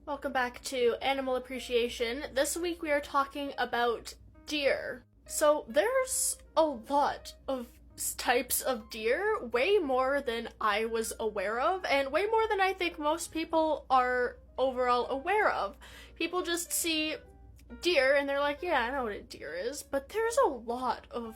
Welcome back to Animal Appreciation. This week we are talking about deer. So there's a lot of types of deer, way more than I was aware of, and way more than I think most people are overall aware of. People just see deer and they're like, yeah, I know what a deer is, but there's a lot of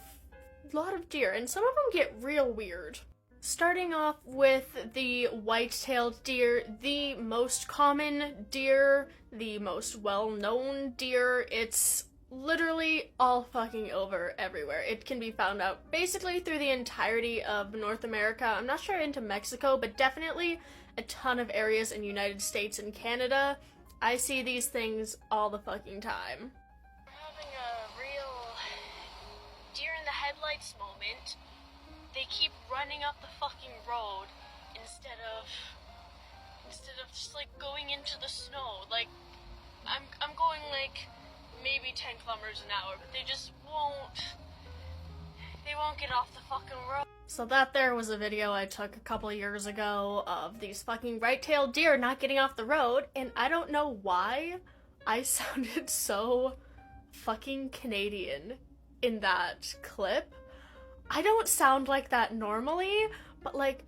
deer, and some of them get real weird. Starting off with the white-tailed deer, the most common deer, the most well-known deer. It's literally all fucking over everywhere. It can be found out basically through the entirety of North America. I'm not sure into Mexico, but definitely a ton of areas in the United States and Canada. I see these things all the fucking time. We're having a real deer in the headlights moment. They keep running up the fucking road instead of just like going into the snow. Like I'm going like maybe 10 kilometers an hour, but they won't get off the fucking road. So that there was a video I took a couple years ago of these fucking right-tailed deer not getting off the road, and I don't know why I sounded so fucking Canadian in that clip. I don't sound like that normally, but like,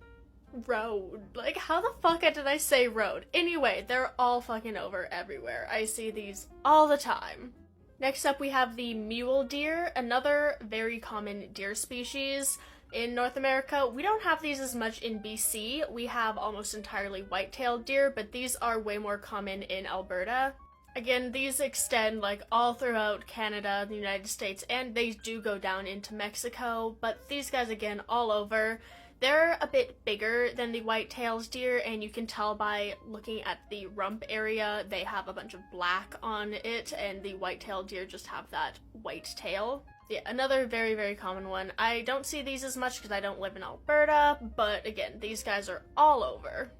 road. Like, how the fuck did I say road? Anyway, they're all fucking over everywhere. I see these all the time. Next up we have the mule deer, another very common deer species in North America. We don't have these as much in BC. We have almost entirely white-tailed deer, but these are way more common in Alberta. Again, these extend like all throughout Canada, the United States, and they do go down into Mexico, but these guys again all over. They're a bit bigger than the white-tailed deer, and you can tell by looking at the rump area. They have a bunch of black on it, and the white-tailed deer just have that white tail. Yeah, another very, very common one. I don't see these as much because I don't live in Alberta, but again, these guys are all over.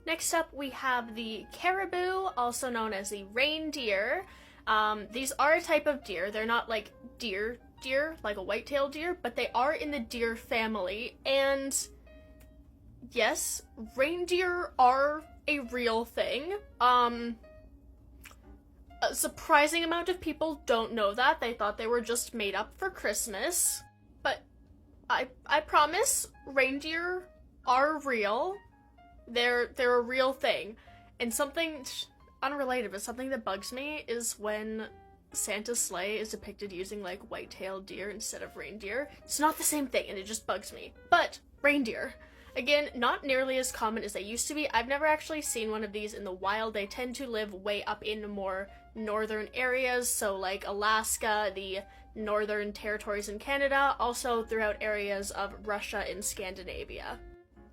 Next up, we have the caribou, also known as the reindeer. These are a type of deer. They're not like deer, like a white-tailed deer, but they are in the deer family. And yes, reindeer are a real thing. A surprising amount of people don't know that. They thought they were just made up for Christmas. But I promise, reindeer are real. They're a real thing. And something unrelated, but something that bugs me is when Santa's sleigh is depicted using like white-tailed deer instead of reindeer. It's not the same thing, and it just bugs me. But reindeer, again, not nearly as common as they used to be. I've never actually seen one of these in the wild. They tend to live way up in more northern areas, so like Alaska, the northern territories in Canada, also throughout areas of Russia and Scandinavia.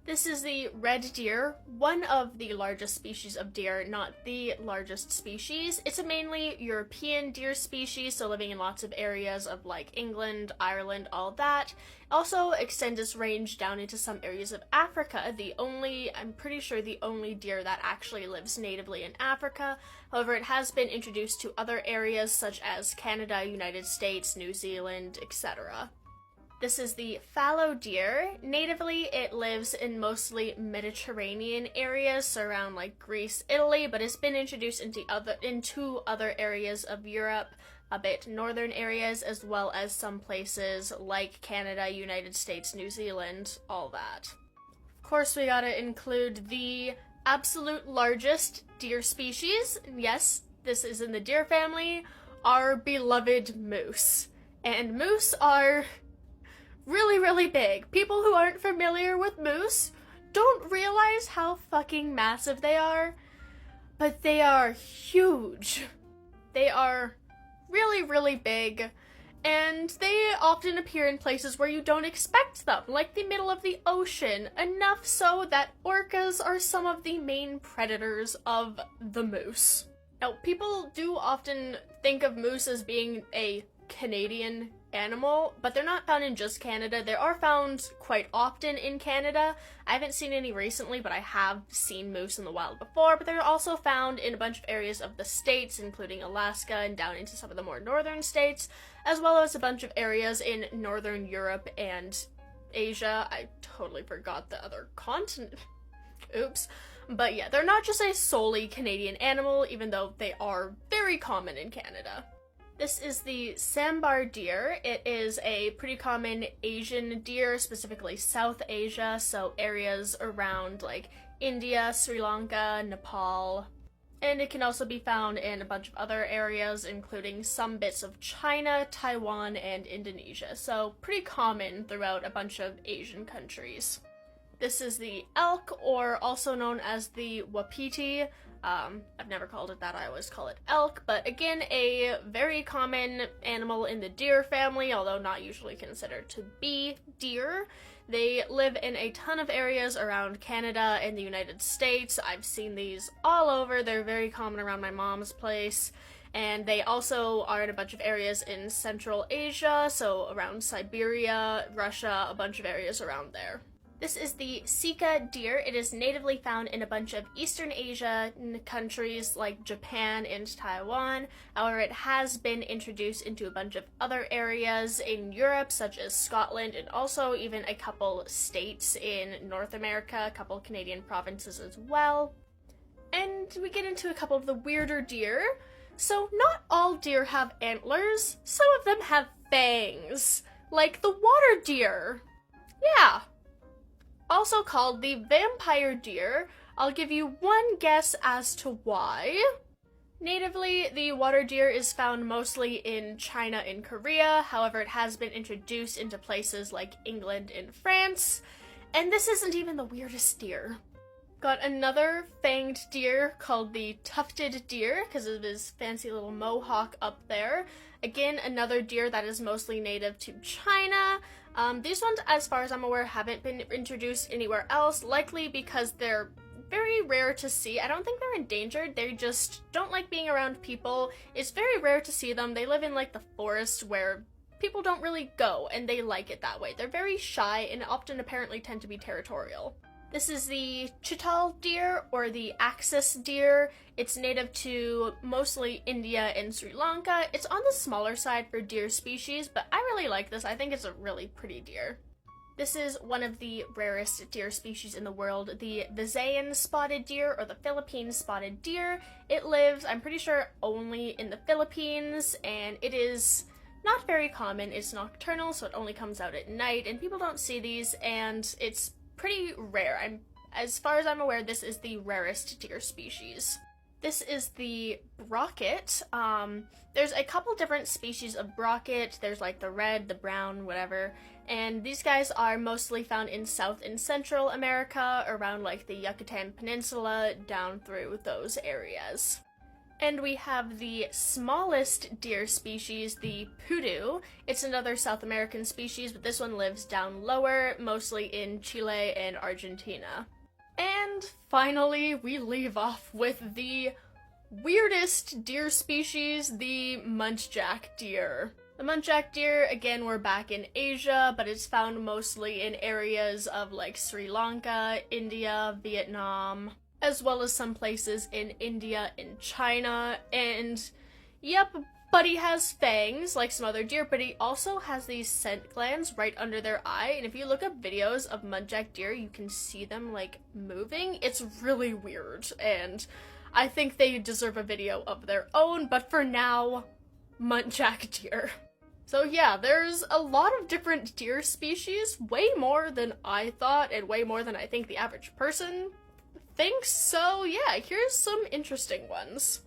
This is the red deer, one of the largest species of deer, not the largest species. It's a mainly European deer species, so living in lots of areas of like England, Ireland, all that. Also extends its range down into some areas of Africa. I'm pretty sure the only deer that actually lives natively in Africa. However, it has been introduced to other areas such as Canada, United States, New Zealand, etc. This is the fallow deer. Natively, it lives in mostly Mediterranean areas, so around like Greece, Italy, but it's been introduced into other areas of Europe, a bit northern areas, as well as some places like Canada, United States, New Zealand, all that. Of course, we gotta include the absolute largest deer species. Yes, this is in the deer family, our beloved moose. And moose are really, really big. People who aren't familiar with moose don't realize how fucking massive they are, but they are huge. They are really, really big, and they often appear in places where you don't expect them, like the middle of the ocean, enough so that orcas are some of the main predators of the moose. Now, people do often think of moose as being a Canadian animal, but they're not found in just Canada. They are found quite often in Canada. I haven't seen any recently, but I have seen moose in the wild before, but they're also found in a bunch of areas of the states, including Alaska and down into some of the more northern states, as well as a bunch of areas in northern Europe and Asia. I totally forgot the other continent. Oops. But yeah, they're not just a solely Canadian animal, even though they are very common in Canada. This is the sambar deer. It is a pretty common Asian deer, specifically South Asia, so areas around like India, Sri Lanka, Nepal. And it can also be found in a bunch of other areas, including some bits of China, Taiwan, and Indonesia. So pretty common throughout a bunch of Asian countries. This is the elk, or also known as the wapiti. I've never called it that, I always call it elk, but again, a very common animal in the deer family, although not usually considered to be deer. They live in a ton of areas around Canada and the United States. I've seen these all over. They're very common around my mom's place. And they also are in a bunch of areas in Central Asia, so around Siberia, Russia, a bunch of areas around there. This is the Sika deer. It is natively found in a bunch of Eastern Asian countries like Japan and Taiwan. However, it has been introduced into a bunch of other areas in Europe, such as Scotland, and also even a couple states in North America, a couple Canadian provinces as well. And we get into a couple of the weirder deer. So not all deer have antlers. Some of them have fangs, like the water deer. Yeah. Also called the vampire deer. I'll give you one guess as to why. Natively, the water deer is found mostly in China and Korea. However, it has been introduced into places like England and France. And this isn't even the weirdest deer. Got another fanged deer called the tufted deer because of his fancy little mohawk up there. Again, another deer that is mostly native to China. These ones, as far as I'm aware, haven't been introduced anywhere else, likely because they're very rare to see. I don't think they're endangered, they just don't like being around people. It's very rare to see them. They live in like the forest where people don't really go, and they like it that way. They're very shy and often apparently tend to be territorial. This is the chital deer, or the axis deer. It's native to mostly India and Sri Lanka. It's on the smaller side for deer species, but I really like this. I think it's a really pretty deer. This is one of the rarest deer species in the world, the Visayan spotted deer, or the Philippine spotted deer. It lives, I'm pretty sure, only in the Philippines, and it is not very common. It's nocturnal, so it only comes out at night, and people don't see these, and it's pretty rare. As far as I'm aware, this is the rarest deer species. This is the brocket. There's a couple different species of brocket. There's like the red, the brown, whatever. And these guys are mostly found in South and Central America, around like the Yucatan Peninsula, down through those areas. And we have the smallest deer species, the pudu. It's another South American species, but this one lives down lower, mostly in Chile and Argentina. And finally, we leave off with the weirdest deer species, the muntjac deer. The muntjac deer, again, we're back in Asia, but it's found mostly in areas of like Sri Lanka, India, Vietnam, as well as some places in India and China. And yep, Buddy has fangs like some other deer, but he also has these scent glands right under their eye. And if you look up videos of muntjac deer, you can see them like moving. It's really weird, and I think they deserve a video of their own, but for now, muntjac deer. So yeah, there's a lot of different deer species, way more than I thought, and way more than I think the average person thinks. So yeah, here's some interesting ones.